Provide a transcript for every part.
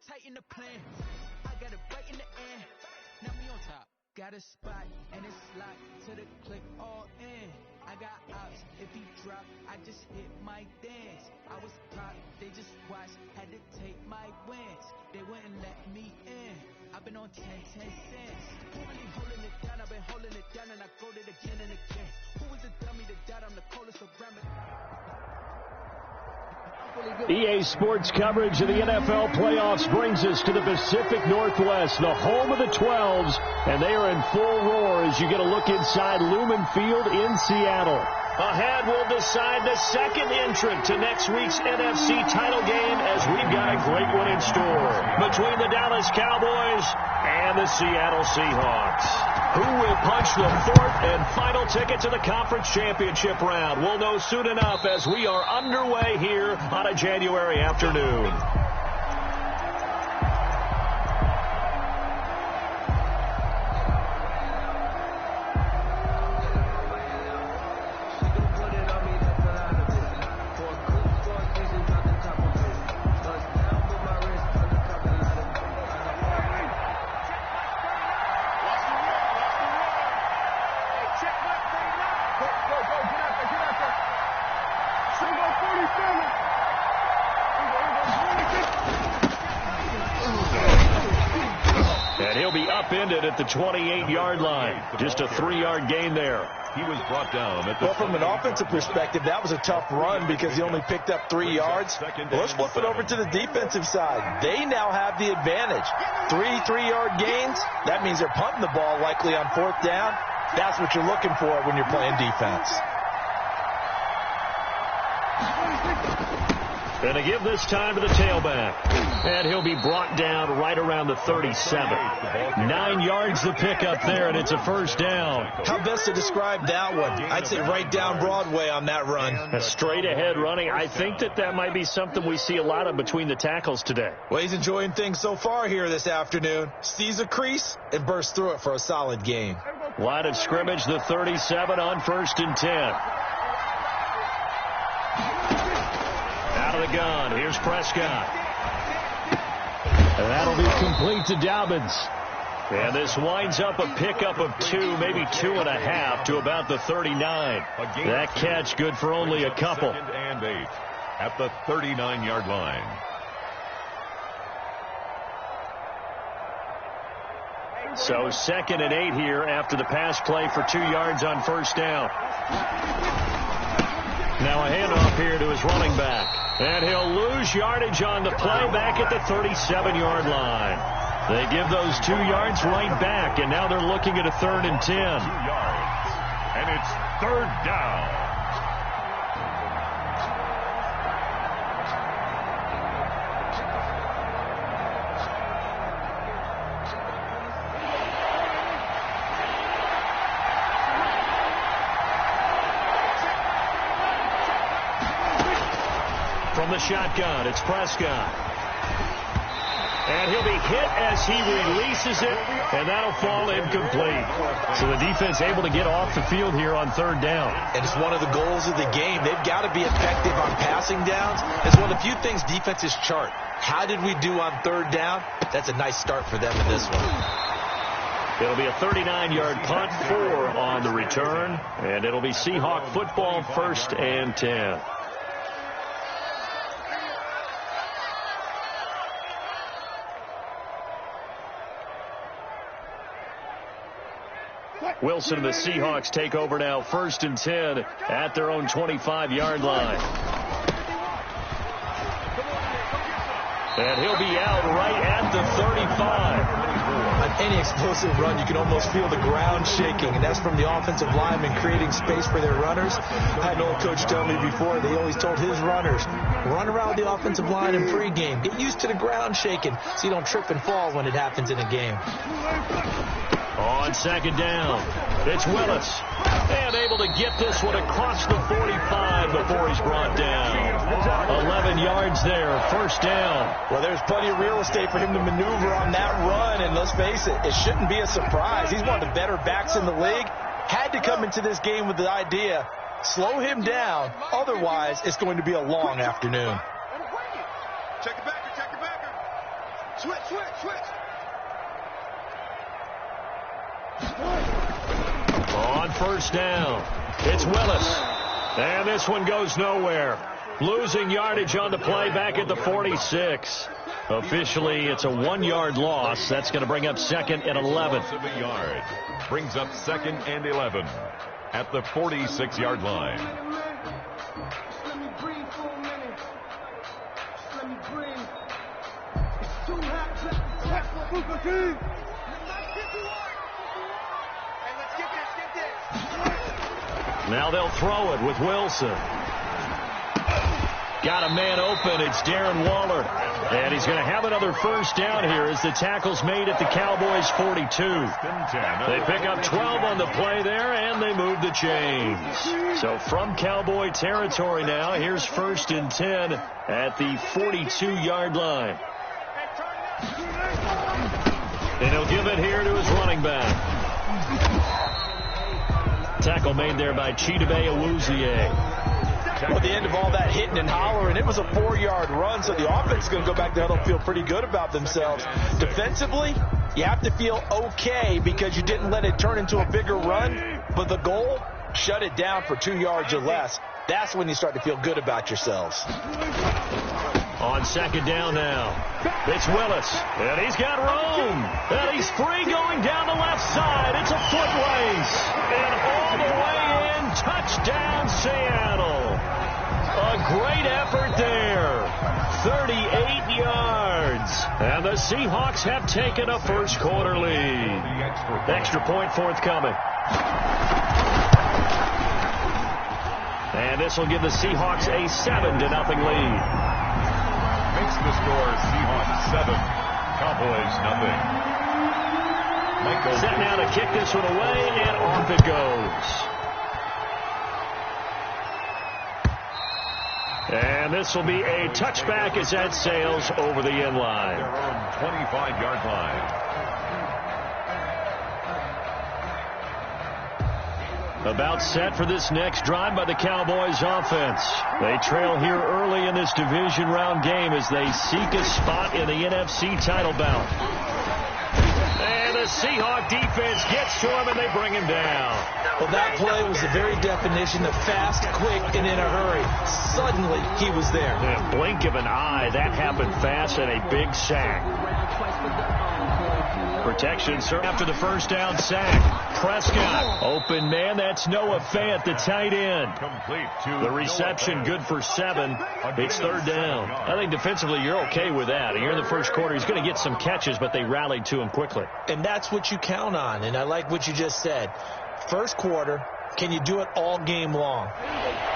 tighten the plan. I got it right in the end. Now me on top. Got a spot and it's locked to the click all in. I got ops. If he drop, I just hit my dance. I was pop, they just watched, had to take my wins. They wouldn't let me in. I've been on 10 cents. Who really holding it down? I've been holding it down and I go it again and again. Who was the dummy that died? I'm the coldest around me. EA Sports coverage of the NFL playoffs brings us to the Pacific Northwest, the home of the 12s, and they are in full roar as you get a look inside Lumen Field in Seattle. Ahead, we'll decide the second entrant to next week's NFC title game as we've got a great one in store between the Dallas Cowboys and the Seattle Seahawks. Who will punch the fourth and final ticket to the conference championship round? We'll know soon enough as we are underway here on a January afternoon. Upended at the 28-yard line. Just a 3-yard gain there. He was brought down at the well, from an offensive perspective, that was a tough run because he only picked up 3 yards. Well, let's flip it over to the defensive side. They now have the advantage. 3-3-yard gains. That means they're punting the ball likely on 4th down. That's what you're looking for when you're playing defense. And to give this time to the tailback. And he'll be brought down right around the 37. 9 yards to pick up there, and it's a first down. How best to describe that one? I'd say right down Broadway on that run. A straight-ahead running. I think that might be something we see a lot of between the tackles today. Well, he's enjoying things so far here this afternoon. Sees a crease and bursts through it for a solid gain. Line of scrimmage, the 37 on 1st and 10. Out of the gun. Here's Prescott. And that'll be complete to Dobbins. And this winds up a pickup of 2, maybe 2.5 to about the 39. That catch good for only a couple. 2nd and 8 at the 39-yard line. So 2nd and 8 here after the pass play for 2 yards on 1st down. Now a handoff here to his running back. And he'll lose yardage on the play back at the 37-yard line. They give those 2 yards right back, and now they're looking at a 3rd and 10. 2 yards. And it's 3rd down. From the shotgun, it's Prescott. And he'll be hit as he releases it, and that'll fall incomplete. So the defense able to get off the field here on 3rd down. And it's one of the goals of the game. They've got to be effective on passing downs. It's one of the few things defenses chart. How did we do on 3rd down? That's a nice start for them in this one. It'll be a 39-yard punt, 4 on the return, and it'll be Seahawk football, 1st and 10. Wilson and the Seahawks take over now, 1st and 10 at their own 25-yard line. And he'll be out right at the 35. On any explosive run, you can almost feel the ground shaking, and that's from the offensive linemen creating space for their runners. I had an old coach tell me before, they always told his runners, run around the offensive line in pregame. Get used to the ground shaking so you don't trip and fall when it happens in a game. On 2nd down, it's Willis. And able to get this one across the 45 before he's brought down. 11 yards there, 1st down. Well, there's plenty of real estate for him to maneuver on that run, and let's face it, it shouldn't be a surprise. He's one of the better backs in the league. Had to come into this game with the idea, slow him down, otherwise it's going to be a long afternoon. Check it back. On first down, it's Willis. And this one goes nowhere. Losing yardage on the play back at the 46. Officially, it's a 1-yard loss. That's going to bring up 2nd and 11. Yard. Brings up 2nd and 11 at the 46-yard line. Let me breathe for a minute. Let me breathe. It's too hot to Now they'll throw it with Wilson. Got a man open. It's Darren Waller. And he's going to have another first down here as the tackle's made at the Cowboys' 42. They pick up 12 on the play there, and they move the chains. So from Cowboy territory now, here's 1st and 10 at the 42-yard line. And he'll give it here to his running back. Tackle made there by Chidobe Awuzie. Well, at the end of all that hitting and hollering, it was a 4-yard run, so the offense is going to go back there. They'll feel pretty good about themselves. Defensively, you have to feel okay because you didn't let it turn into a bigger run, but the goal, shut it down for 2 yards or less. That's when you start to feel good about yourselves. On 2nd down now, it's Willis, and he's got room, and he's free going down the left side. It's a foot race, and all the way in, touchdown Seattle. A great effort there, 38 yards, and the Seahawks have taken a first-quarter lead. Extra point forthcoming. And this will give the Seahawks a 7-0 lead. Makes the score Seahawks 7, Cowboys 0. Set now to kick this one away, and off it goes. And this will be a touchback as that sails over the end line. Their own 25-yard line. About set for this next drive by the Cowboys offense. They trail here early in this division round game as they seek a spot in the NFC title bout. And the Seahawk defense gets to him and they bring him down. Well, that play was the very definition of fast, quick, and in a hurry. Suddenly, he was there. In a blink of an eye, that happened fast and a big sack. Protection served after the first down sack. Prescott, open man, that's Noah Fant, the tight end. Complete to the reception, good for 7. It's 3rd down. I think defensively you're okay with that. Here in the first quarter, he's going to get some catches, but they rallied to him quickly. And that's what you count on, and I like what you just said. First quarter, can you do it all game long?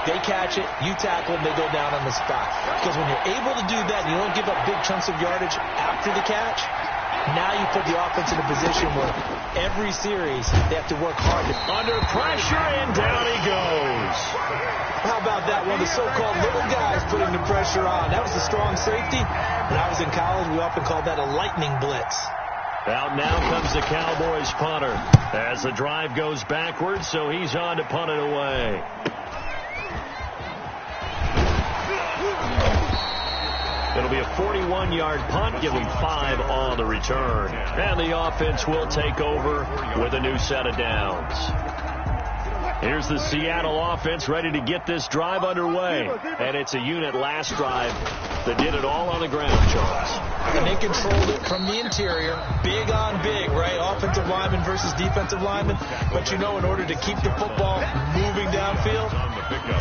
They catch it, you tackle them, they go down on the spot. Because when you're able to do that, you don't give up big chunks of yardage after the catch. Now you put the offense in a position where every series they have to work hard. Under pressure, and down he goes. How about that? One of the so-called little guys putting the pressure on. That was a strong safety. When I was in college, we often called that a lightning blitz. Out now comes the Cowboys punter as the drive goes backwards, so he's on to punt it away. It'll be a 41-yard punt, giving 5 on the return. And the offense will take over with a new set of downs. Here's the Seattle offense ready to get this drive underway. And it's a unit last drive that did it all on the ground, Charles. And they controlled it from the interior. Big on big, right? Offensive lineman versus defensive lineman. But you know, in order to keep the football moving downfield,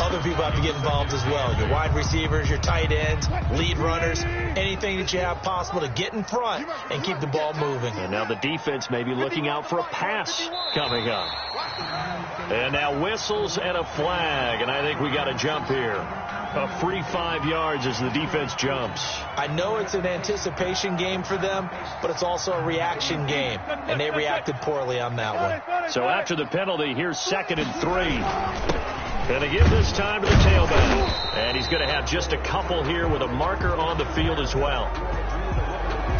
other people have to get involved as well. Your wide receivers, your tight ends, lead runners, anything that you have possible to get in front and keep the ball moving. And now the defense may be looking out for a pass coming up. And now whistles and a flag, and I think we got a jump here. A free 5 yards as the defense jumps. I know it's an anticipation game for them, but it's also a reaction game, and they reacted poorly on that one. So after the penalty, here's 2nd and 3. Going to give this time to the tailback. And he's going to have just a couple here with a marker on the field as well.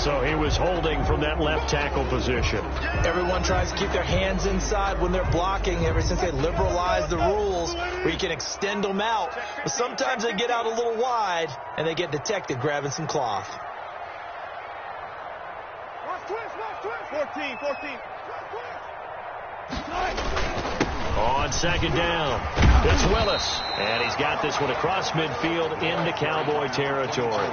So he was holding from that left tackle position. Everyone tries to keep their hands inside when they're blocking ever since they liberalized the rules where you can extend them out. But sometimes they get out a little wide and they get detected grabbing some cloth. 14. On second down, it's Willis. And he's got this one across midfield into Cowboy territory.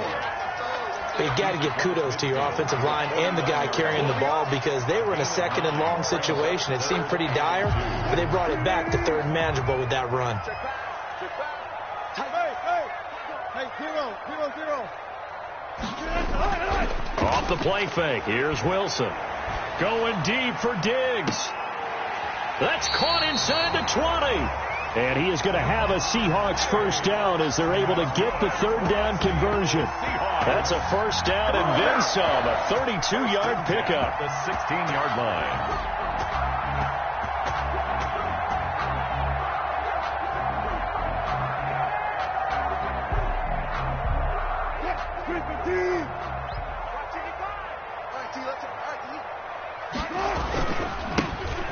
You got to give kudos to your offensive line and the guy carrying the ball because they were in a second and long situation. It seemed pretty dire, but they brought it back to third and manageable with that run. Hey, zero. Off the play fake, here's Wilson. Going deep for Diggs. That's caught inside the 20. And he is going to have a Seahawks first down as they're able to get the third down conversion. That's a first down and then some. A 32-yard pickup. The 16-yard line.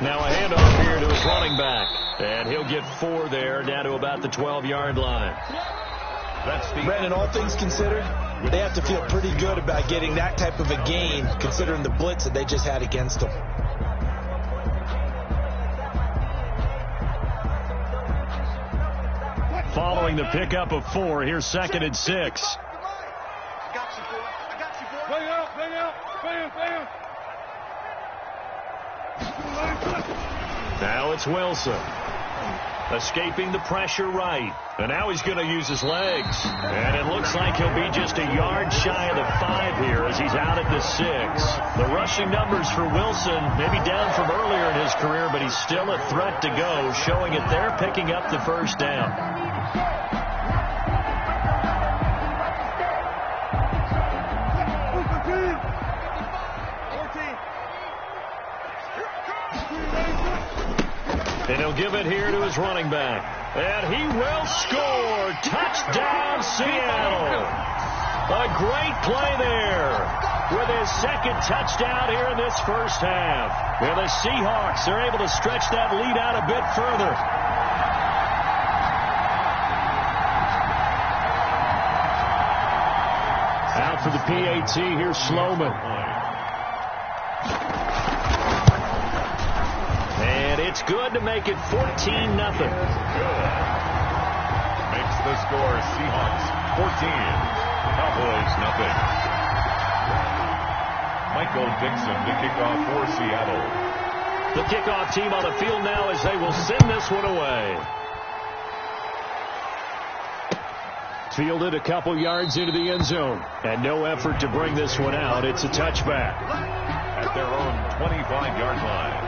Now a handoff here to his running back. And he'll get 4 there, down to about the 12-yard line. Brandon, all things considered, they have to feel pretty good about getting that type of a gain, considering the blitz that they just had against them. Following the pickup of 4, here's 2nd and 6. I got you, boy. Bang out. Bam. Now it's Wilson. Escaping the pressure right. And now he's going to use his legs. And it looks like he'll be just a yard shy of the 5 here as he's out at the 6. The rushing numbers for Wilson maybe down from earlier in his career, but he's still a threat to go, showing it they're picking up the first down. And he'll give it here to his running back. And he will score. Touchdown, Seattle. A great play there with his 2nd touchdown here in this first half. And the Seahawks are able to stretch that lead out a bit further. Out for the PAT, here's Sloman. It's good to make it 14-0. Good. Makes the score Seahawks 14, Cowboys nothing. Michael Dixon to kick off for Seattle. The kickoff team on the field now as they will send this one away. Fielded a couple yards into the end zone. And no effort to bring this one out. It's a touchback. At their own 25-yard line.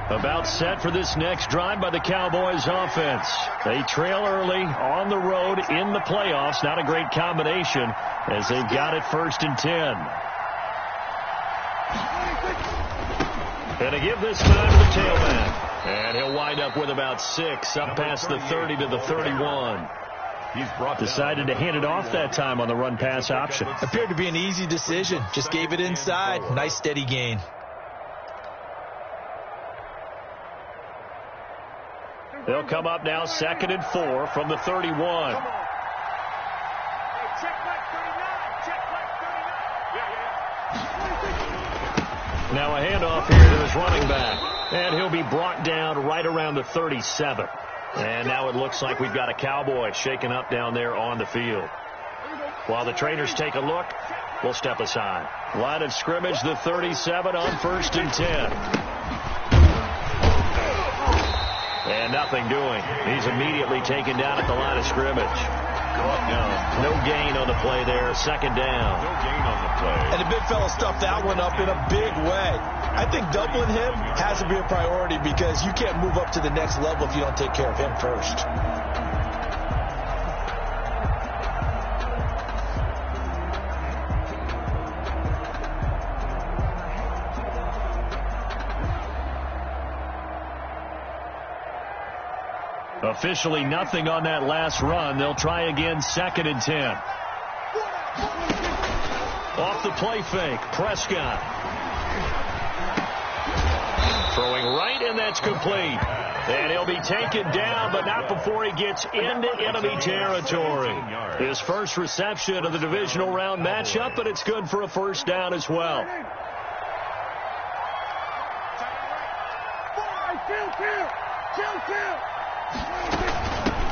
About set for this next drive by the Cowboys offense. They trail early on the road in the playoffs. Not a great combination as they've got it 1st and 10. And to give this time to the tailback. And he'll wind up with about 6 up past the 30 to the 31. He's decided to hand it off that time on the run-pass option. Appeared to be an easy decision. Just gave it inside. Nice steady gain. They'll come up now 2nd and 4 from the 31. Now a handoff here to his running back. And he'll be brought down right around the 37. And now it looks like we've got a Cowboy shaken up down there on the field. While the trainers take a look, we'll step aside. Line of scrimmage, the 37 on 1st and 10. And nothing doing. He's immediately taken down at the line of scrimmage. No gain on the play there. 2nd down. No gain on the play. And the big fella stuffed that one up in a big way. I think doubling him has to be a priority because you can't move up to the next level if you don't take care of him first. Officially nothing on that last run. They'll try again 2nd and 10. Off the play fake, Prescott. Throwing right, and that's complete. And he'll be taken down, but not before he gets into enemy territory. His first reception of the divisional round matchup, but it's good for a first down as well.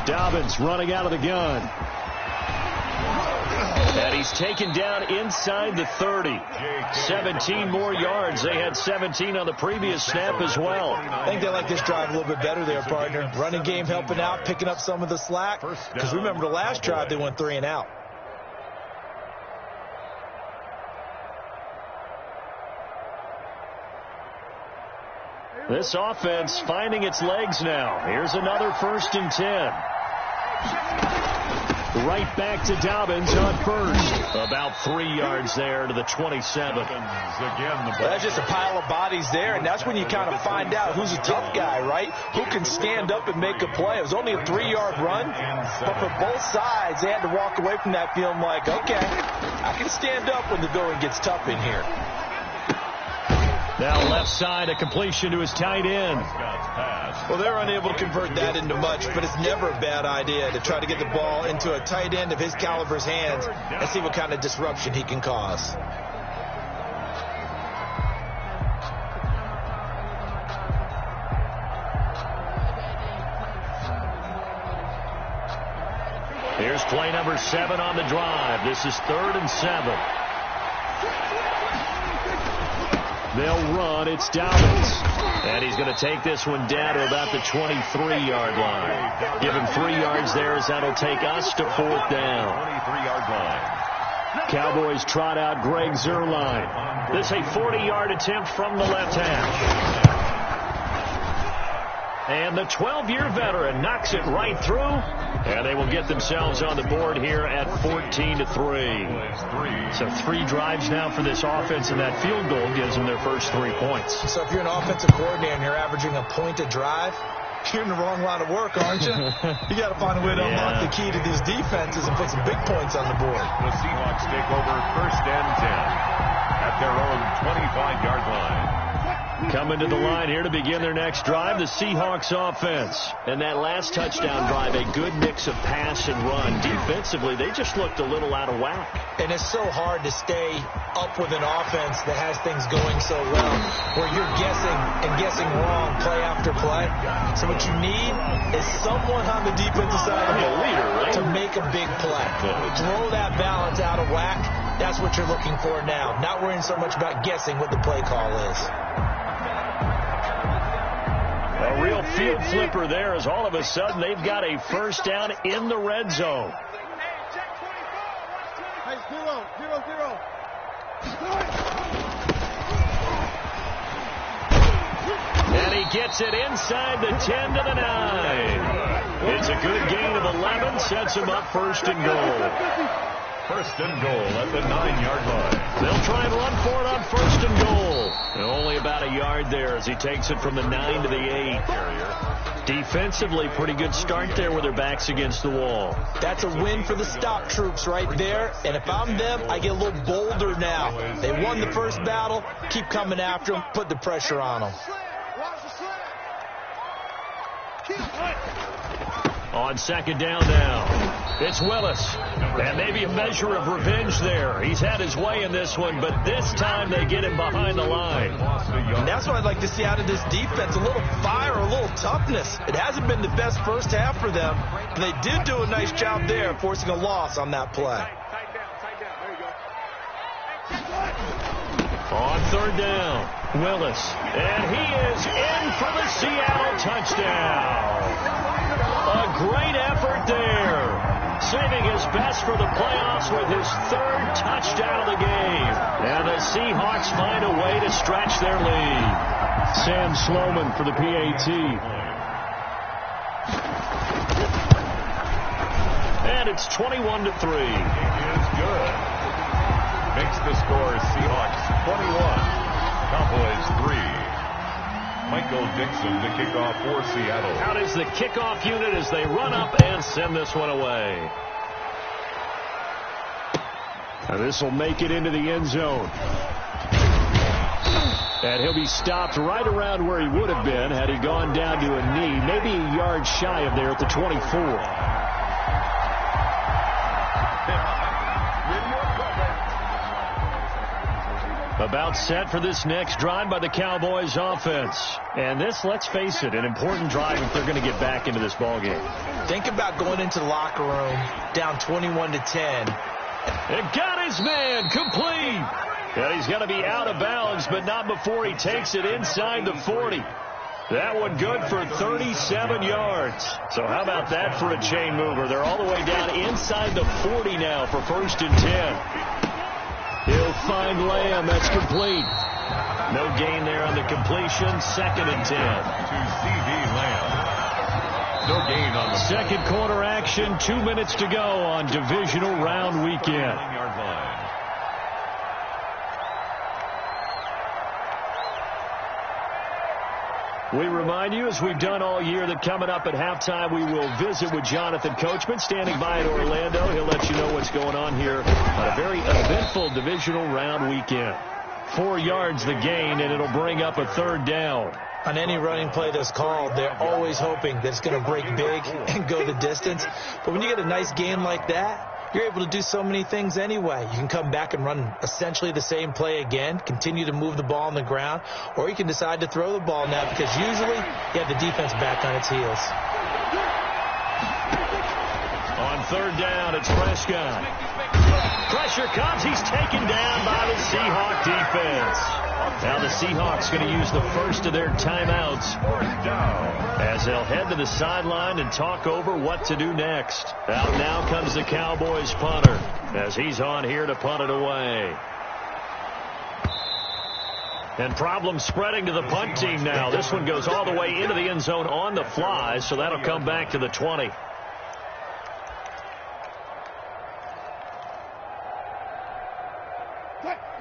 Dobbins running out of the gun. And he's taken down inside the 30. 17 more yards. They had 17 on the previous snap as well. I think they like this drive a little bit better there, partner. Running game helping out, picking up some of the slack. Because remember the last drive, they went 3 and out. This offense finding its legs now. Here's another 1st and 10. Right back to Dobbins on first. About 3 yards there to the 27. That's just a pile of bodies there, and that's when you kind of find out who's a tough guy, right? Who can stand up and make a play. It was only a 3-yard run, but for both sides, they had to walk away from that feeling like, okay, I can stand up when the going gets tough in here. Now left side, a completion to his tight end. Well, they're unable to convert that into much, but it's never a bad idea to try to get the ball into a tight end of his caliber's hands and see what kind of disruption he can cause. Here's play number 7 on the drive. This is 3rd and 7. They'll run. It's Dobbins. And he's going to take this one down to about the 23-yard line. Give him 3 yards there as that'll take us to 4th down. 23-yard line. Cowboys trot out Greg Zuerlein. This a 40-yard attempt from the left hash. And the 12-year veteran knocks it right through. And they will get themselves on the board here at 14-3. So 3 drives now for this offense, and that field goal gives them their first 3 points. So if you're an offensive coordinator and you're averaging a point a drive, you're in the wrong line of work, aren't you? You got to find a way to unlock the key to these defenses and put some big points on the board. The Seahawks take over 1st and 10 at their own 25-yard line. Coming to the line here to begin their next drive, the Seahawks offense. And that last touchdown drive, a good mix of pass and run. Defensively, they just looked a little out of whack. And it's so hard to stay up with an offense that has things going so well, where you're guessing and guessing wrong play after play. So what you need is someone on the defensive side of the ball to make a big play. Throw that balance out of whack. That's what you're looking for now. Not worrying so much about guessing what the play call is. A real field flipper there as all of a sudden they've got a first down in the red zone. And he gets it inside the 10 to the 9. It's a good gain of 11, sets him up 1st and goal. 1st and goal at the 9-yard line. They'll try and run for it on 1st and goal. And only about a yard there as he takes it from the 9 to the 8. Defensively, pretty good start there with their backs against the wall. That's a win for the stop troops right there. And if I'm them, I get a little bolder now. They won the first battle. Keep coming after them. Put the pressure on them. On 2nd down now, it's Willis. And maybe a measure of revenge there. He's had his way in this one, but this time they get him behind the line. And that's what I'd like to see out of this defense, a little fire, a little toughness. It hasn't been the best first half for them, but they did do a nice job there, forcing a loss on that play. On 3rd down, Willis. And he is in for the Seattle touchdown. A great effort there. Saving his best for the playoffs with his 3rd touchdown of the game. And the Seahawks find a way to stretch their lead. Sam Sloman for the PAT. And it's 21-3. It is good. Makes the score Seahawks 21, Cowboys 3. Michael Dixon to kick off for Seattle. Out is the kickoff unit as they run up and send this one away. And this will make it into the end zone. And he'll be stopped right around where he would have been had he gone down to a knee, maybe a yard shy of there at the 24. About set for this next drive by the Cowboys offense. And this, let's face it, an important drive if they're going to get back into this ballgame. Think about going into the locker room down 21-10. And got his man complete. And he's going to be out of bounds, but not before he takes it inside the 40. That one good for 37 yards. So how about that for a chain mover? They're all the way down inside the 40 now for 1st and 10. He'll find Lamb. That's complete. No gain there on the completion. 2nd and 10. To C.D. Lamb. No gain on the second quarter action. 2 minutes to go on divisional round weekend. We remind you, as we've done all year, that coming up at halftime, we will visit with Jonathan Coachman, standing by in Orlando. He'll let you know what's going on here on a very eventful divisional round weekend. 4 yards the gain, and it'll bring up a 3rd down. On any running play that's called, they're always hoping that it's going to break big and go the distance. But when you get a nice gain like that, you're able to do so many things anyway. You can come back and run essentially the same play again, continue to move the ball on the ground, or you can decide to throw the ball now because usually you have the defense back on its heels. On 3rd down, it's Prescott. Pressure comes. He's taken down by the Seahawk defense. Now the Seahawks going to use the first of their timeouts as they'll head to the sideline and talk over what to do next. Out now comes the Cowboys punter as he's on here to punt it away. And problems spreading to the punt team now. This one goes all the way into the end zone on the fly, so that'll come back to the 20.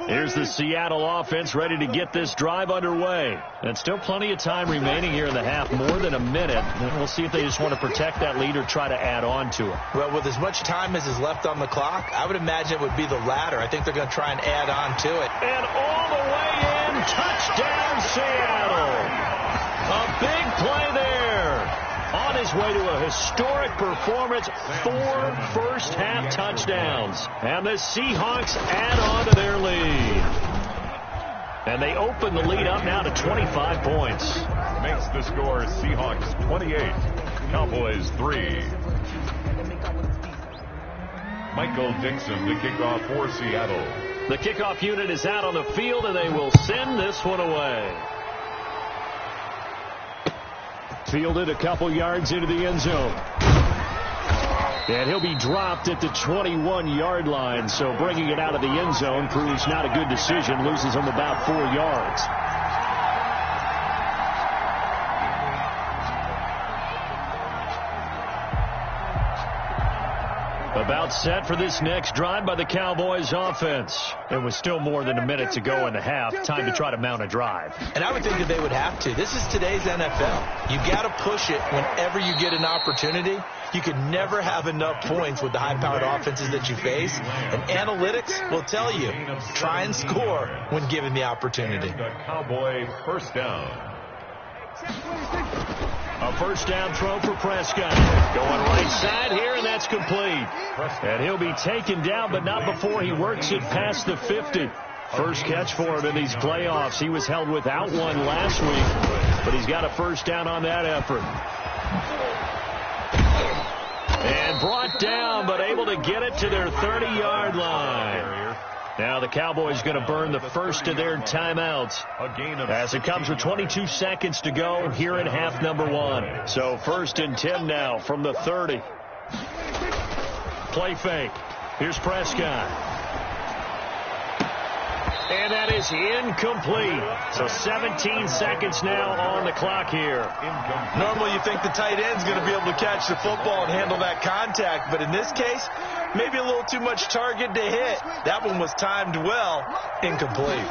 Here's the Seattle offense ready to get this drive underway. And still plenty of time remaining here in the half, more than a minute. And we'll see if they just want to protect that lead or try to add on to it. Well, with as much time as is left on the clock, I would imagine it would be the latter. I think they're going to try and add on to it. And all the way in, touchdown Seattle. A big play there. On his way to a historic performance, 4 first-half touchdowns. And the Seahawks add on to their lead. And they open the lead up now to 25 points. Makes the score Seahawks 28, Cowboys 3. Michael Dixon to kick off for Seattle. The kickoff unit is out on the field, and they will send this one away. Fielded a couple yards into the end zone. And he'll be dropped at the 21-yard line. So bringing it out of the end zone proves not a good decision. Loses him about 4 yards. About set for this next drive by the Cowboys offense. It was still more than a minute to go in the half. Time to try to mount a drive. And I would think that they would have to. This is today's NFL. You got to push it whenever you get an opportunity. You can never have enough points with the high-powered offenses that you face. And analytics will tell you, try and score when given the opportunity. The Cowboy first down. A first down throw for Prescott. Going right side here, and that's complete. And he'll be taken down, but not before he works it past the 50. First catch for him in these playoffs. He was held without one last week, but he's got a first down on that effort. And brought down, but able to get it to their 30-yard line. Now the Cowboys going to burn the first of their timeouts as it comes with 22 seconds to go here in half number 1. So 1st and 10 now from the 30. Play fake. Here's Prescott. And that is incomplete. So 17 seconds now on the clock here. Normally you think the tight end's going to be able to catch the football and handle that contact, but in this case, maybe a little too much target to hit. That one was timed well. Incomplete.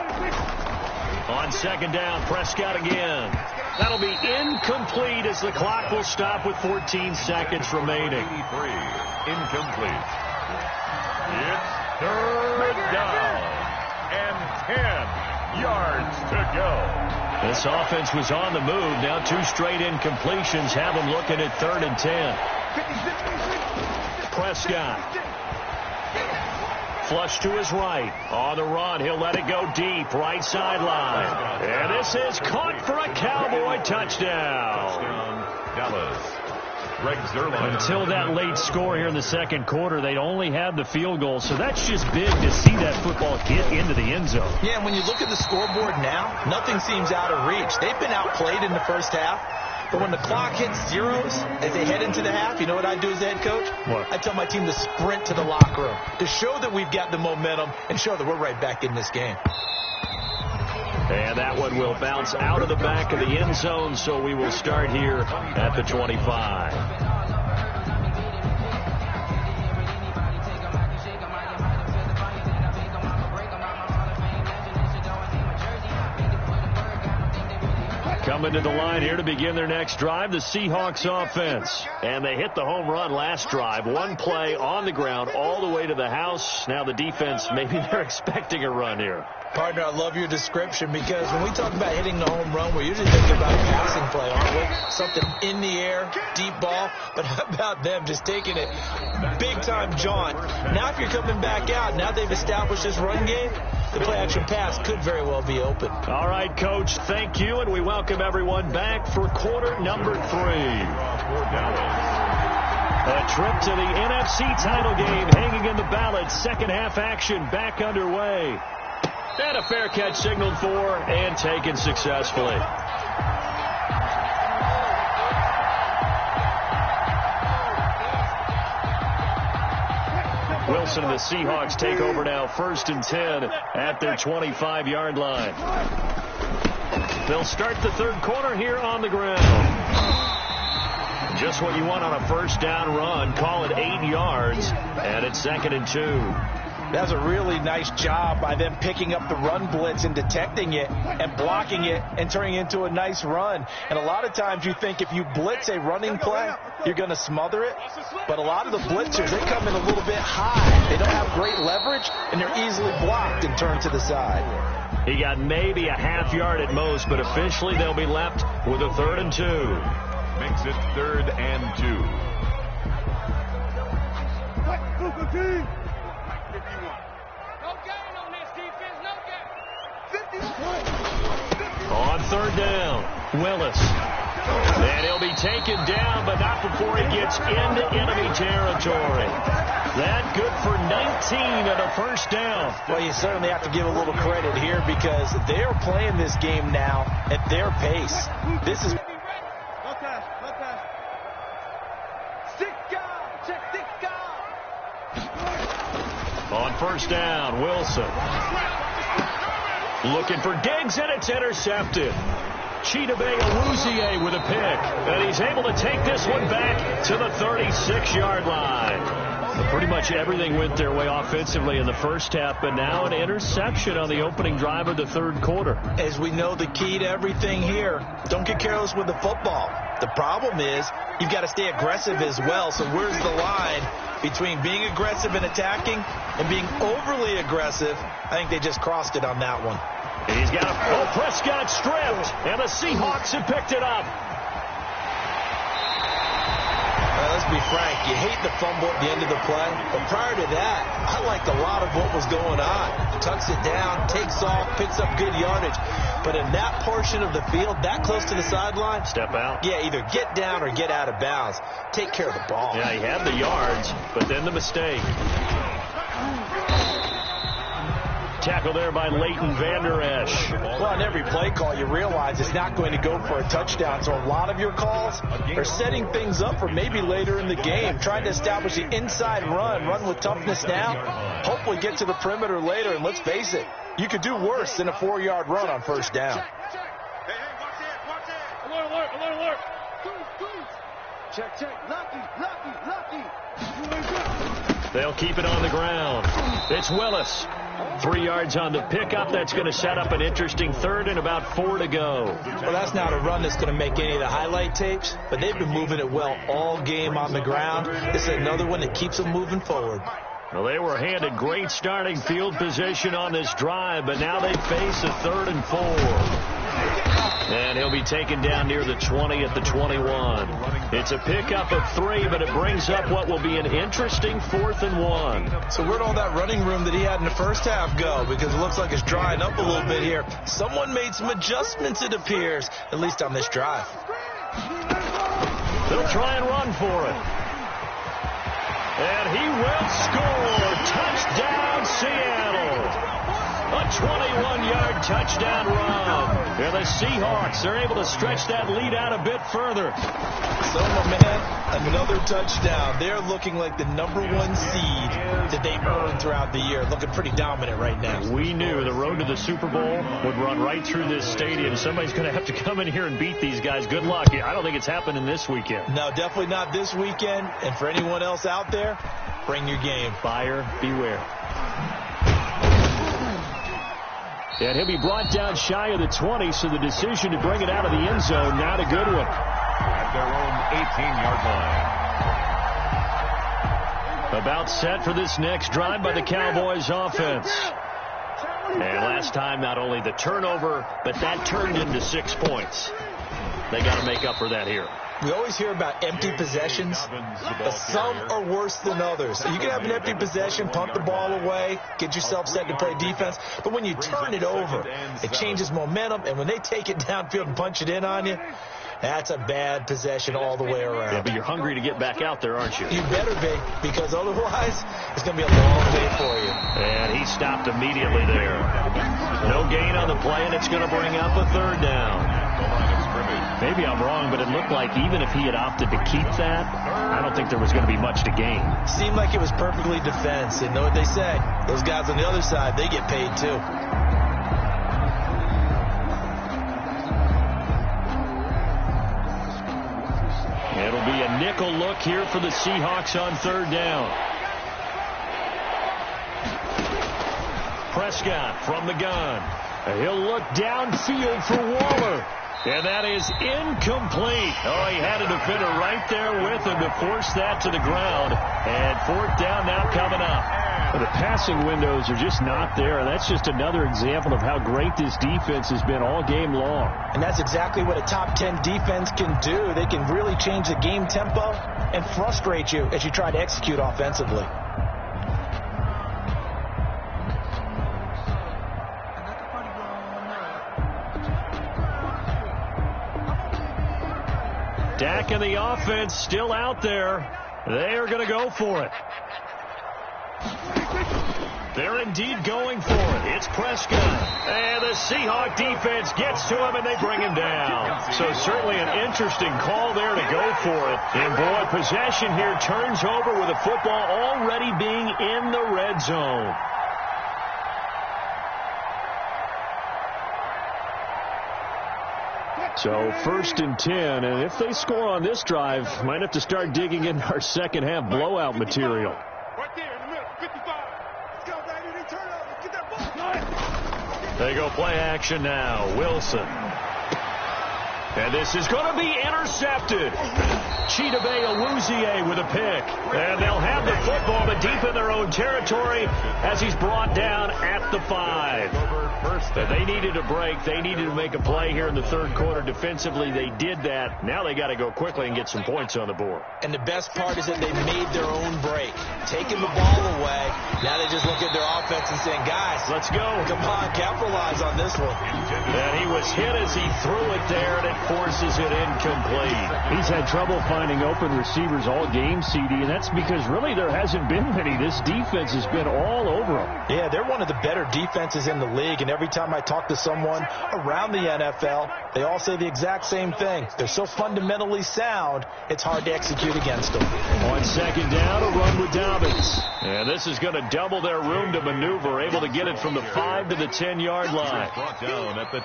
On 2nd down, Prescott again. That'll be incomplete as the clock will stop with 14 seconds remaining. Incomplete. It's 3rd down and 10. yards to go. This offense was on the move. Now 2 straight incompletions have them looking at 3rd and 10. Prescott. Flush to his right. On the run. He'll let it go deep. Right sideline. And this is caught for a Cowboy touchdown. Dallas. Greg Zuerlein. Until that late score here in the second quarter, they'd only had the field goal. So that's just big to see that football get into the end zone. Yeah, and when you look at the scoreboard now, nothing seems out of reach. They've been outplayed in the first half. But when the clock hits zeros, as they head into the half, you know what I do as the head coach? What? I tell my team to sprint to the locker room to show that we've got the momentum and show that we're right back in this game. And that one will bounce out of the back of the end zone, so we will start here at the 25. Coming to the line here to begin their next drive, the Seahawks offense. And they hit the home run last drive. 1 play on the ground all the way to the house. Now the defense, maybe they're expecting a run here. Partner, I love your description because when we talk about hitting the home run, we're usually thinking about a passing play, aren't we? Something in the air, deep ball. But how about them just taking it big-time jaunt? Now if you're coming back out, now they've established this run game, the play-action pass could very well be open. All right, Coach, thank you, and we welcome everyone back for quarter number 3. A trip to the NFC title game hanging in the balance. Second half action back underway. And a fair catch signaled for and taken successfully. Wilson and the Seahawks take over now, 1st and 10 at their 25-yard line. They'll start the third quarter here on the ground. Just what you want on a first down run. Call it 8 yards, and it's 2nd and 2. That's a really nice job by them picking up the run blitz and detecting it and blocking it and turning it into a nice run. And a lot of times you think if you blitz a running play, you're going to smother it. But a lot of the blitzers, they come in a little bit high. They don't have great leverage, and they're easily blocked and turned to the side. He got maybe a half yard at most, but officially they'll be left with a 3rd and 2. Makes it 3rd and 2. On 3rd down, Willis. And he'll be taken down, but not before he gets into enemy territory. That good for 19 and a first down. Well, you certainly have to give a little credit here because they're playing this game now at their pace. This is... On 1st down, Wilson. Looking for Diggs, and it's intercepted. Chidobe Awuzie with a pick. And he's able to take this one back to the 36-yard line. Pretty much everything went their way offensively in the first half, but now an interception on the opening drive of the third quarter. As we know, the key to everything here, don't get careless with the football. The problem is you've got to stay aggressive as well. So where's the line between being aggressive and attacking and being overly aggressive? I think they just crossed it on that one. He's got a Prescott stripped, and the Seahawks have picked it up. Let's be frank, you hate the fumble at the end of the play, but prior to that, I liked a lot of what was going on. Tucks it down, takes off, picks up good yardage. But in that portion of the field, that close to the sideline, step out. Yeah, either get down or get out of bounds. Take care of the ball. Yeah, he had the yards, but then the mistake. Tackle there by Leighton Vander Esch. Well, on every play call, you realize it's not going to go for a touchdown. So a lot of your calls are setting things up for maybe later in the game, trying to establish the inside run with toughness now, hopefully get to the perimeter later. And let's face it, you could do worse than a 4-yard run on first down. Hey, watch it. Alert. Check. Lucky. They'll keep it on the ground. It's Willis. 3 yards on the pickup. That's going to set up an interesting third and about 4 to go. Well, that's not a run that's going to make any of the highlight tapes, but they've been moving it well all game on the ground. This is another one that keeps them moving forward. Well, they were handed great starting field position on this drive, but now they face a 3rd and 4. And he'll be taken down near the 20 at the 21. It's a pickup of 3, but it brings up what will be an interesting 4th and 1. So where'd all that running room that he had in the first half go? Because it looks like it's drying up a little bit here. Someone made some adjustments, it appears, at least on this drive. They'll try and run for it. And he will score. Touchdown, Seattle. A 21-yard touchdown run. And the Seahawks are able to stretch that lead out a bit further. So, my man, another touchdown. They're looking like the #1 seed that they earned throughout the year. Looking pretty dominant right now. We knew the road to the Super Bowl would run right through this stadium. Somebody's going to have to come in here and beat these guys. Good luck. I don't think it's happening this weekend. No, definitely not this weekend. And for anyone else out there, bring your game. Buyer beware. And he'll be brought down shy of the 20, so the decision to bring it out of the end zone, not a good one. At their own 18-yard line. About set for this next drive by the Cowboys offense. And last time, not only the turnover, but that turned into 6 points. They got to make up for that here. We always hear about empty possessions, but some are worse than others. So you can have an empty possession, punt the ball away, get yourself set to play defense. But when you turn it over, it changes momentum. And when they take it downfield and punch it in on you, that's a bad possession all the way around. Yeah, but you're hungry to get back out there, aren't you? You better be, because otherwise it's going to be a long day for you. And he stopped immediately there. No gain on the play, and it's going to bring up a 3rd down. Maybe I'm wrong, but it looked like even if he had opted to keep that, I don't think there was going to be much to gain. Seemed like it was perfectly defense. And know what they say? Those guys on the other side, they get paid too. It'll be a nickel look here for the Seahawks on 3rd down. Prescott from the gun. He'll look downfield for Waller. And that is incomplete. Oh, he had a defender right there with him to force that to the ground. And 4th down now coming up. The passing windows are just not there. And that's just another example of how great this defense has been all game long. And that's exactly what a top 10 defense can do. They can really change the game tempo and frustrate you as you try to execute offensively. Dak and the offense still out there. They are going to go for it. They're indeed going for it. It's Prescott. And the Seahawk defense gets to him, and they bring him down. So certainly an interesting call there to go for it. And boy, possession here turns over with the football already being in the red zone. So 1st and 10, and if they score on this drive, might have to start digging in our second half blowout material. Right there in the middle, 55. Let's go, baby. They turn over. Get that ball. They go play action now. Wilson. And this is going to be intercepted. Chidobe Awuzie with a pick. And they'll have the football, but deep in their own territory as he's brought down at the 5. They needed a break. They needed to make a play here in the 3rd quarter defensively. They did that. Now they got to go quickly and get some points on the board. And the best part is that they made their own break. Taking the ball away. Now they just look at their offense and saying, guys, let's go. Come on, capitalize on this one. And he was hit as he threw it there, and it forces it incomplete. He's had trouble finding open receivers all game, CD, and that's because really there hasn't been many. This defense has been all over them. Yeah, they're one of the better defenses in the league, and every time I talk to someone around the NFL, they all say the exact same thing. They're so fundamentally sound, it's hard to execute against them. On 2nd down, a run with Dobbins. And this is going to double their room to maneuver, able to get it from the 5 to the 10-yard line.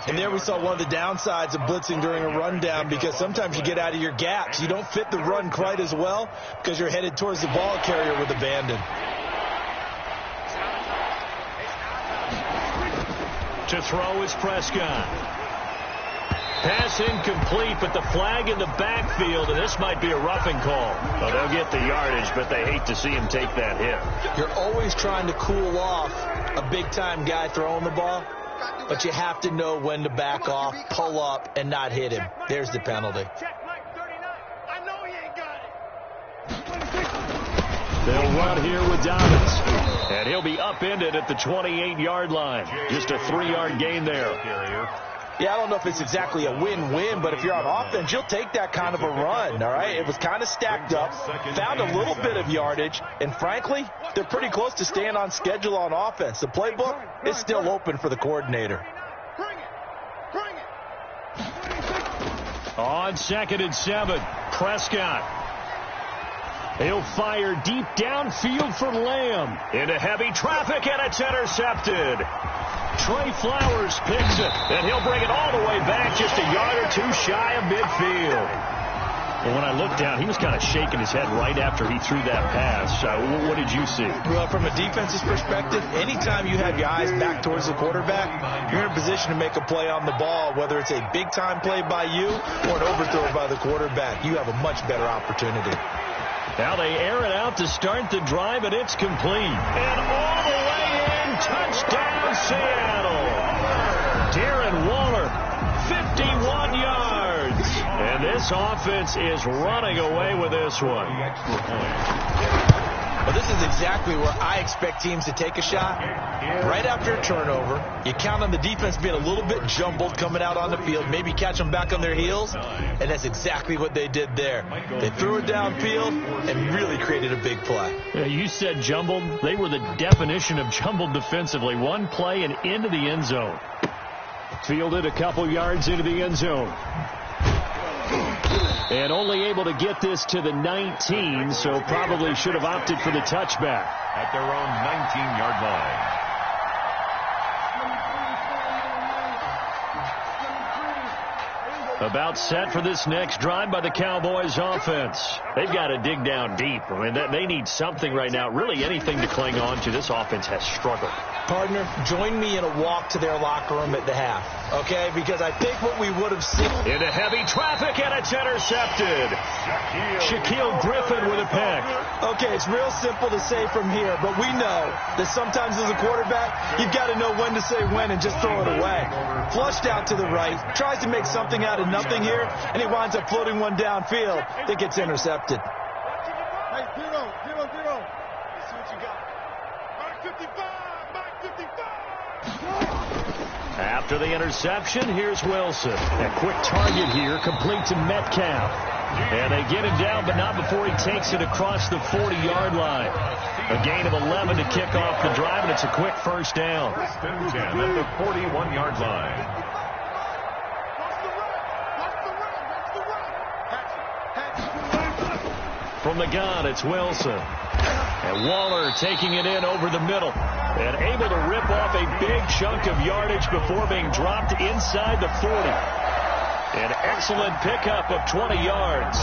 And there we saw one of the downsides of blitzing during a rundown, because sometimes you get out of your gaps. You don't fit the run quite as well because you're headed towards the ball carrier with abandon. To throw is Prescott. Pass incomplete, but the flag in the backfield, and this might be a roughing call. Well, they'll get the yardage, but they hate to see him take that hit. You're always trying to cool off a big-time guy throwing the ball, but you have to know when to back off, pull up, and not hit him. There's the penalty. They'll run here with Dobbins, and he'll be upended at the 28-yard line. Just a 3-yard gain there. Yeah, I don't know if it's exactly a win-win, but if you're on offense, you'll take that kind of a run, all right? It was kind of stacked up, found a little bit of yardage, and frankly, they're pretty close to staying on schedule on offense. The playbook is still open for the coordinator. On 2nd and 7, Prescott. He'll fire deep downfield for Lamb. Into heavy traffic, and it's intercepted. Trey Flowers picks it, and he'll bring it all the way back just a yard or two shy of midfield. Well, when I looked down, he was kind of shaking his head right after he threw that pass. What did you see? Well, from a defense's perspective, anytime you have your eyes back towards the quarterback, you're in a position to make a play on the ball, whether it's a big-time play by you or an overthrow by the quarterback. You have a much better opportunity. Now they air it out to start the drive, and it's complete. And all the way in, touchdown Seattle. Darren Waller, 51 yards. And this offense is running away with this one. Well, this is exactly where I expect teams to take a shot. Right after a turnover, you count on the defense being a little bit jumbled coming out on the field, maybe catch them back on their heels, and that's exactly what they did there. They threw it downfield and really created a big play. Yeah, you said jumbled. They were the definition of jumbled defensively. One play and into the end zone. Fielded a couple yards into the end zone. And only able to get this to the 19, so probably should have opted for the touchback. At their own 19-yard line. About set for this next drive by the Cowboys offense. They've got to dig down deep. I mean, they need something right now, really anything to cling on to. This offense has struggled. Partner, join me in a walk to their locker room at the half, okay? Because I think what we would have seen... Into heavy traffic, and it's intercepted. Shaquille Griffin with a pick. Okay, it's real simple to say from here, but we know that sometimes as a quarterback, you've got to know when to say when and just throw it away. Flushed out to the right, tries to make something out of nothing here, and he winds up floating one downfield that gets intercepted. Hey, 0, 0, 0. Let's see what you got. Mark 55. After the interception, here's Wilson. A quick target here, complete to Metcalf. And they get him down, but not before he takes it across the 40-yard line. A gain of 11 to kick off the drive, and it's a quick first down. First and 10 at the 41-yard line. From the gun, it's Wilson. And Waller taking it in over the middle. And able to rip off a big chunk of yardage before being dropped inside the 40. An excellent pickup of 20 yards.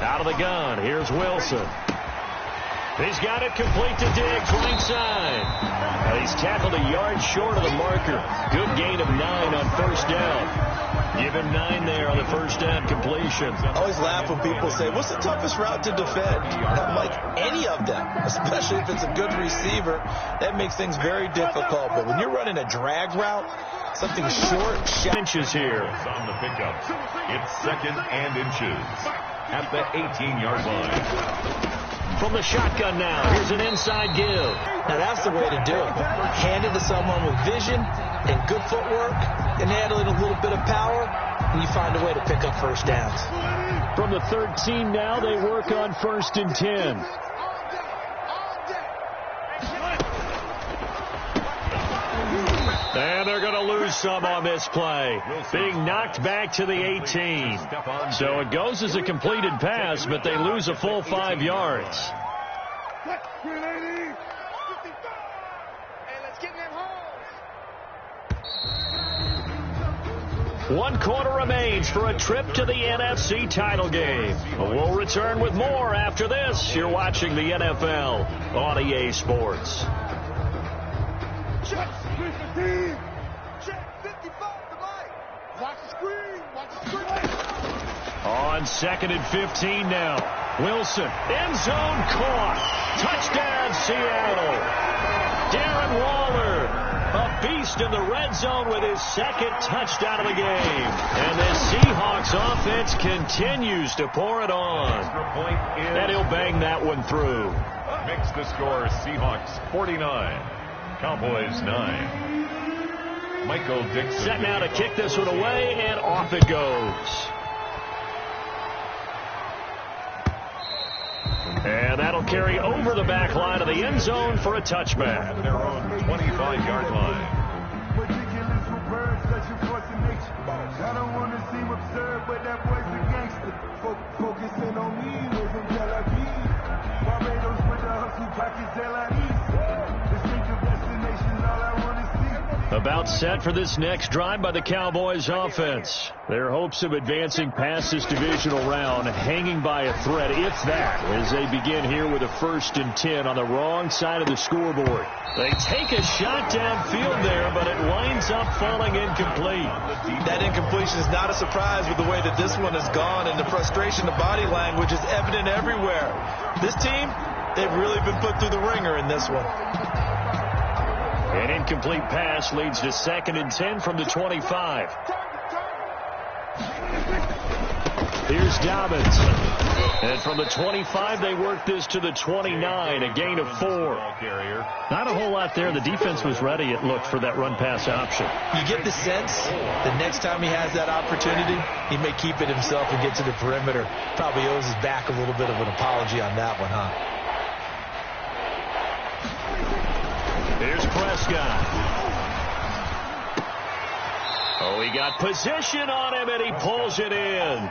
Out of the gun, here's Wilson. He's got it complete to Diggs, right side. He's tackled a yard short of the marker. Good gain of 9 on first down. Give him 9 there on the first down completion. I always laugh when people say, what's the toughest route to defend? And I'm like, any of them, especially if it's a good receiver. That makes things very difficult. But when you're running a drag route, something short, inches here. On the pickup, it's 2nd and inches at the 18-yard line. From the shotgun now, here's an inside give. Now that's the way to do it. Hand it to someone with vision and good footwork, and add a little bit of power, and you find a way to pick up first downs. From the 13 now, they work on 1st and 10. And they're going to lose some on this play. Being knocked back to the 18. So it goes as a completed pass, but they lose a full 5 yards. 1 quarter remains for a trip to the NFC title game. We'll return with more after this. You're watching the NFL on EA Sports. Check 315. Check 55 to Mike. Watch the screen. Watch the screen. On 2nd and 15 now. Wilson, end zone caught. Touchdown, Seattle. Darren Waller, a beast in the red zone with his 2nd touchdown of the game. And the Seahawks offense continues to pour it on. And he'll bang that one through. Makes the score Seahawks 49, Cowboys 9. Michael Dixon. Set now to kick this one away, and off it goes. And that'll carry over the back line of the end zone for a touchback. Their own 25-yard line. Ridiculous with birds, such a force of nature. I don't want to seem absurd, but that boy's a gangster. Focusing on me wasn't Tel Aviv. Barbados with the hustle pockets, LIEs. Distinctive destination, all I want to see. About set for this next drive by the Cowboys offense. Their hopes of advancing past this divisional round hanging by a thread, if that, as they begin here with a 1st and 10 on the wrong side of the scoreboard. They take a shot downfield there, but it winds up falling incomplete. That incompletion is not a surprise with the way that this one has gone, and the frustration, the body language is evident everywhere. This team, they've really been put through the ringer in this one. An incomplete pass leads to 2nd and 10 from the 25. Here's Dobbins. And from the 25, they work this to the 29, a gain of 4. Not a whole lot there. The defense was ready, it looked, for that run-pass option. You get the sense that next time he has that opportunity, he may keep it himself and get to the perimeter. Probably owes his back a little bit of an apology on that one, huh? Here's Prescott. Oh, he got position on him, and he pulls it in.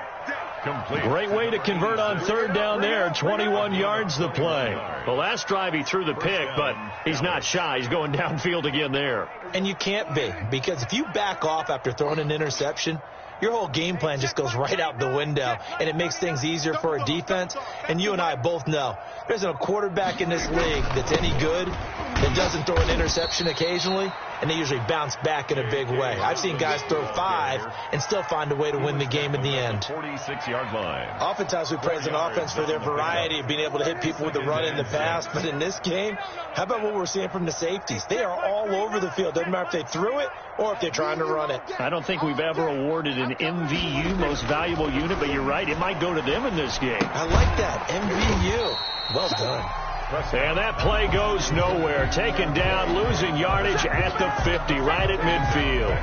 Complete. Great way to convert on 3rd down there. 21 yards the play. The last drive he threw the pick, but he's not shy. He's going downfield again there. And you can't be, because if you back off after throwing an interception, your whole game plan just goes right out the window, and it makes things easier for a defense. And you and I both know there isn't a quarterback in this league that's any good that doesn't throw an interception occasionally, and they usually bounce back in a big way. I've seen guys throw 5 and still find a way to win the game in the end. 46-yard line. Oftentimes we praise an offense for their variety of being able to hit people with the run in the pass, but in this game, how about what we're seeing from the safeties? They are all over the field. Doesn't matter if they threw it or if they're trying to run it. I don't think we've ever awarded an MVU, most valuable unit, but you're right, it might go to them in this game. I like that, MVU. Well done. And that play goes nowhere. Taken down, losing yardage at the 50, right at midfield.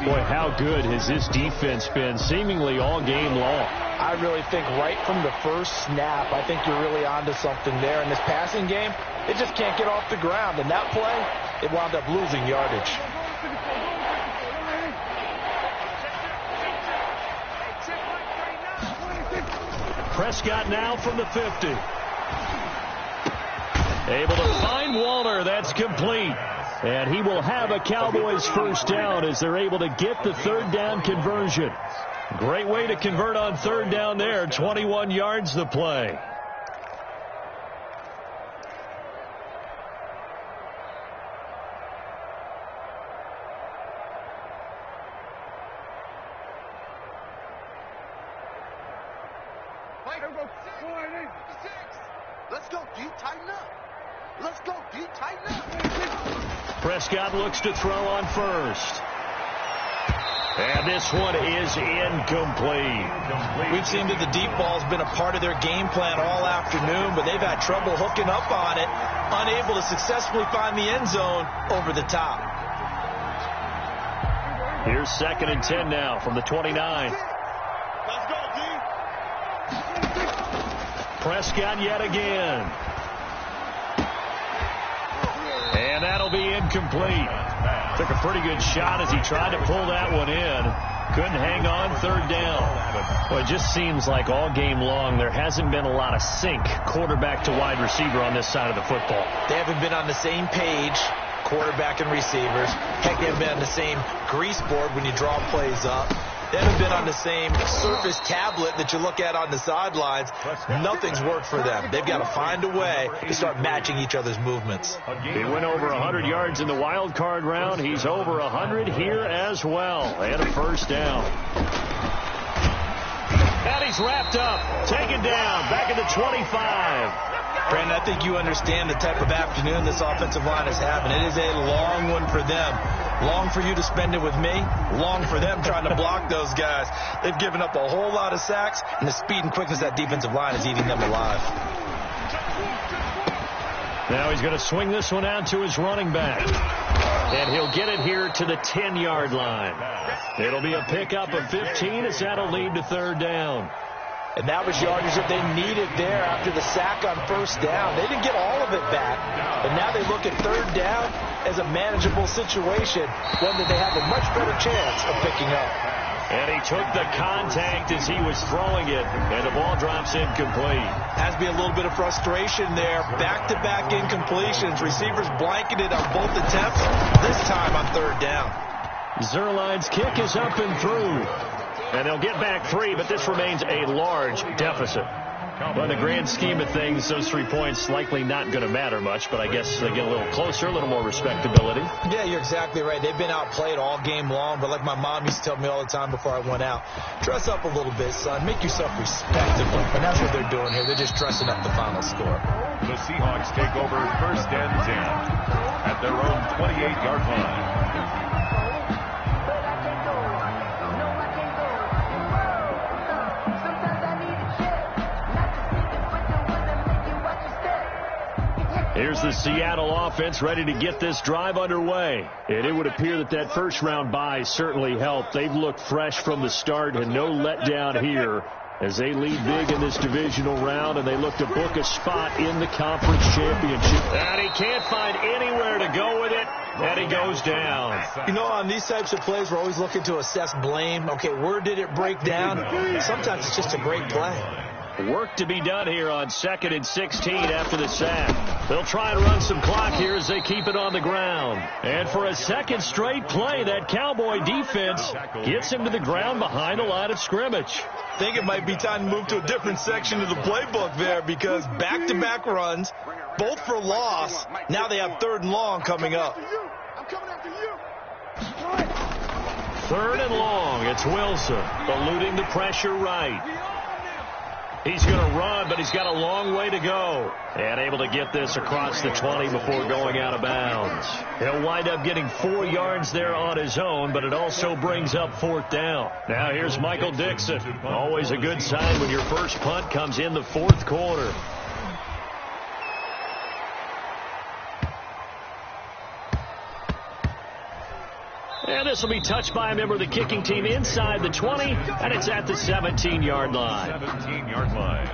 Boy, how good has this defense been seemingly all game long? I really think right from the first snap, I think you're really onto something there. In this passing game, it just can't get off the ground. And that play, it wound up losing yardage. Prescott now from the 50. Able to find Waller. That's complete. And he will have a Cowboys 1st down as they're able to get the 3rd down conversion. Great way to convert on 3rd down there. 21 yards the play. Let's go, D. Tighten up. Let's go, D. Tighten up. Prescott looks to throw on 1st. And this one is incomplete. We've seen that the deep ball's been a part of their game plan all afternoon, but they've had trouble hooking up on it, unable to successfully find the end zone over the top. Here's 2nd and 10 now from the 29. Let's go, D. Prescott yet again. And that'll be incomplete. Took a pretty good shot as he tried to pull that one in. Couldn't hang on 3rd down. Well, it just seems like all game long there hasn't been a lot of sync quarterback to wide receiver on this side of the football. They haven't been on the same page, quarterback and receivers. Heck, they haven't been on the same grease board when you draw plays up. They haven't been on the same Surface tablet that you look at on the sidelines. Nothing's worked for them. They've got to find a way to start matching each other's movements. He went over 100 yards in the wild card round. He's over 100 here as well. And a first down. And he's wrapped up. Taken down. Back at the 25. Brandon, I think you understand the type of afternoon this offensive line is having. It is a long one for them. Long for you to spend it with me. Long for them trying to block those guys. They've given up a whole lot of sacks, and the speed and quickness of that defensive line is eating them alive. Now he's going to swing this one out to his running back. And he'll get it here to the 10-yard line. It'll be a pickup of 15 as that'll lead to third down. And that was yardage that they needed there after the sack on first down. They didn't get all of it back, but now they look at third down as a manageable situation, one that they have a much better chance of picking up. And he took the contact as he was throwing it, and the ball drops incomplete. Has to be a little bit of frustration there. Back-to-back incompletions. Receivers blanketed on both attempts, this time on third down. Zuerlein's kick is up and through. And they'll get back 3, but this remains a large deficit. Well, in the grand scheme of things, those 3 points likely not going to matter much, but I guess they get a little closer, a little more respectability. Yeah, you're exactly right. They've been outplayed all game long, but like my mom used to tell me all the time before I went out, dress up a little bit, son. Make yourself respectable. And that's what they're doing here. They're just dressing up the final score. The Seahawks take over first and 10 at their own 28-yard line. Here's the Seattle offense ready to get this drive underway. And it would appear that that first-round bye certainly helped. They've looked fresh from the start and no letdown here as they lead big in this divisional round, and they look to book a spot in the conference championship. And he can't find anywhere to go with it, and he goes down. You know, on these types of plays, we're always looking to assess blame. Okay, where did it break down? Sometimes it's just a great play. Work to be done here on 2nd and 16 after the sack. They'll try and run some clock here as they keep it on the ground. And for a second straight play, that Cowboy defense gets him to the ground behind the line of scrimmage. I think it might be time to move to a different section of the playbook there, because back-to-back runs, both for loss. Now they have 3rd and long coming up. Third and long. It's Wilson eluding the pressure right. He's going to run, but he's got a long way to go. And able to get this across the 20 before going out of bounds. He'll wind up getting 4 yards there on his own, but it also brings up 4th down. Now here's Michael Dixon. Always a good sign when your first punt comes in the 4th quarter. And this will be touched by a member of the kicking team inside the 20, and it's at the 17-yard line. 17-yard line.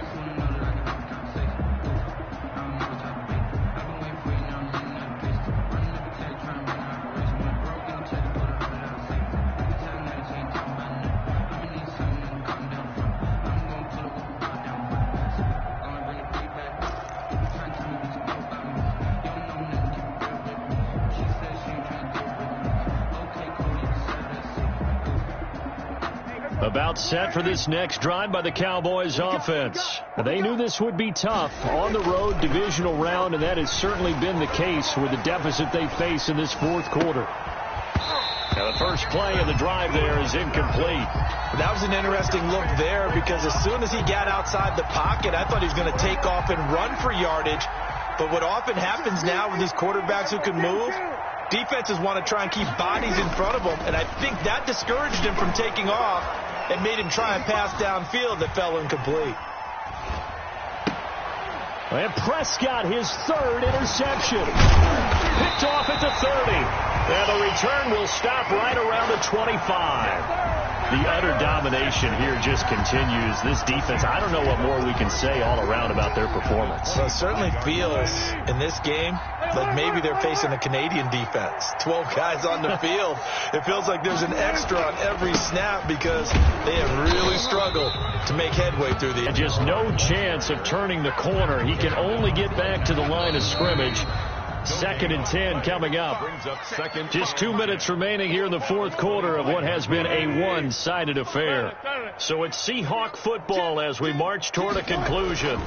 About set for this next drive by the Cowboys offense. They knew this would be tough on the road divisional round, and that has certainly been the case with the deficit they face in this 4th quarter. Now the first play of the drive there is incomplete. That was an interesting look there, because as soon as he got outside the pocket, I thought he was going to take off and run for yardage. But what often happens now with these quarterbacks who can move, defenses want to try and keep bodies in front of them, and I think that discouraged him from taking off and made him try and pass downfield that fell incomplete. And Prescott, his 3rd interception. Picked off at the 30. And the return will stop right around the 25. The utter domination here just continues. This defense, I don't know what more we can say all around about their performance. Well, it certainly feels in this game like maybe they're facing a Canadian defense. 12 guys on the field. It feels like there's an extra on every snap because they have really struggled to make headway through the... And just no chance of turning the corner. He can only get back to the line of scrimmage. 2nd and 10 coming up. Just 2 minutes remaining here in the fourth quarter of what has been a one-sided affair. So it's Seahawk football as we march toward a conclusion.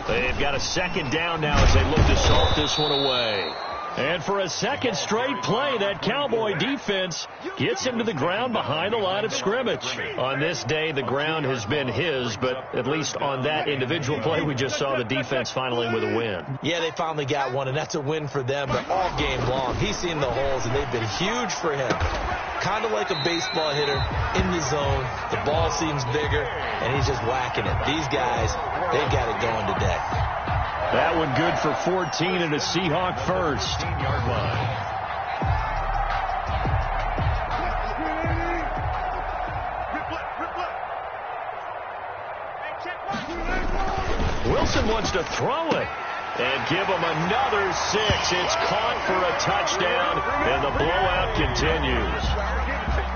They've got a 2nd down now as they look to salt this one away. And for a second straight play, that Cowboy defense gets him to the ground behind the line of scrimmage. On this day, the ground has been his, but at least on that individual play, we just saw the defense finally with a win. Yeah, they finally got one, and that's a win for them. But all game long, he's seen the holes, and they've been huge for him. Kind of like a baseball hitter in the zone. The ball seems bigger, and he's just whacking it. These guys, they got it going today. That one good for 14 and a Seahawk first. 15-yard line. Wilson wants to throw it and give him another 6. It's caught for a touchdown, and the blowout continues.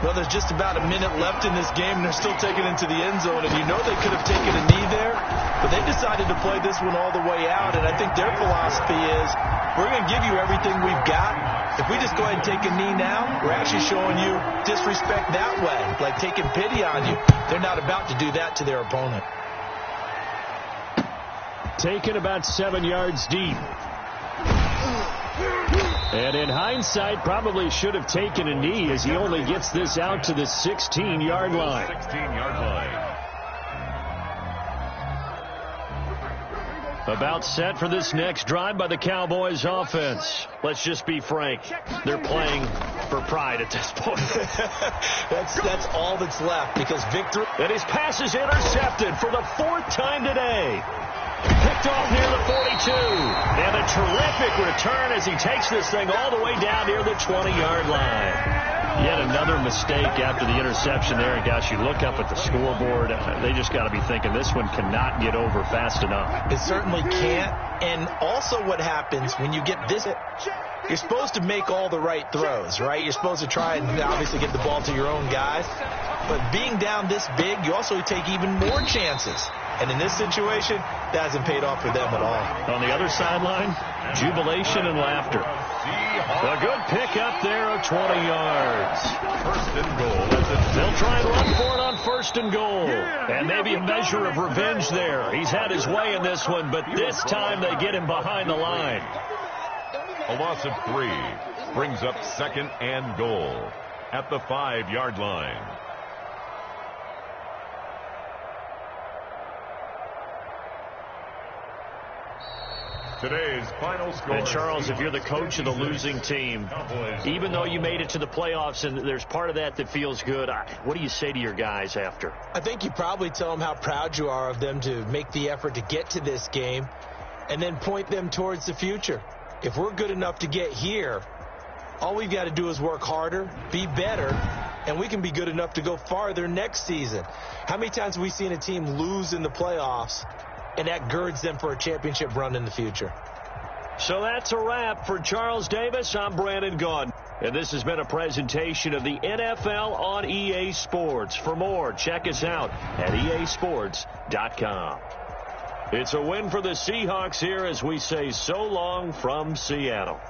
Well, there's just about a minute left in this game, and they're still taking it into the end zone. And you know they could have taken a knee there, but they decided to play this one all the way out. And I think their philosophy is, we're going to give you everything we've got. If we just go ahead and take a knee now, we're actually showing you disrespect that way, like taking pity on you. They're not about to do that to their opponent. Taken about 7 yards deep. And in hindsight, probably should have taken a knee as he only gets this out to the 16-yard line. 16-yard line. About set for this next drive by the Cowboys offense. Let's just be frank. They're playing for pride at this point. That's all that's left, because victory. And his pass is intercepted for the 4th time today. Picked off near the 42. And a terrific return as he takes this thing all the way down near the 20-yard line. Yet another mistake after the interception there. And gosh, you look up at the scoreboard, they just got to be thinking this one cannot get over fast enough. It certainly can't. And also what happens when you get this, you're supposed to make all the right throws, right? You're supposed to try and obviously get the ball to your own guys. But being down this big, you also take even more chances. And in this situation, that hasn't paid off for them at all. On the other sideline, jubilation and laughter. A good pickup there of 20 yards. 1st and goal. They'll try and run for it on 1st and goal. And maybe a measure of revenge there. He's had his way in this one, but this time they get him behind the line. A loss of 3 brings up 2nd and goal at the 5-yard line. Today's final score. And Charles, if you're the coach of the losing team, even though you made it to the playoffs and there's part of that that feels good, what do you say to your guys after? I think you probably tell them how proud you are of them to make the effort to get to this game and then point them towards the future. If we're good enough to get here, all we've got to do is work harder, be better, and we can be good enough to go farther next season. How many times have we seen a team lose in the playoffs, and that girds them for a championship run in the future? So that's a wrap. For Charles Davis, I'm Brandon Gaudin. And this has been a presentation of the NFL on EA Sports. For more, check us out at easports.com. It's a win for the Seahawks here as we say so long from Seattle.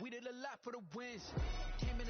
We did a lot for the wins. Came in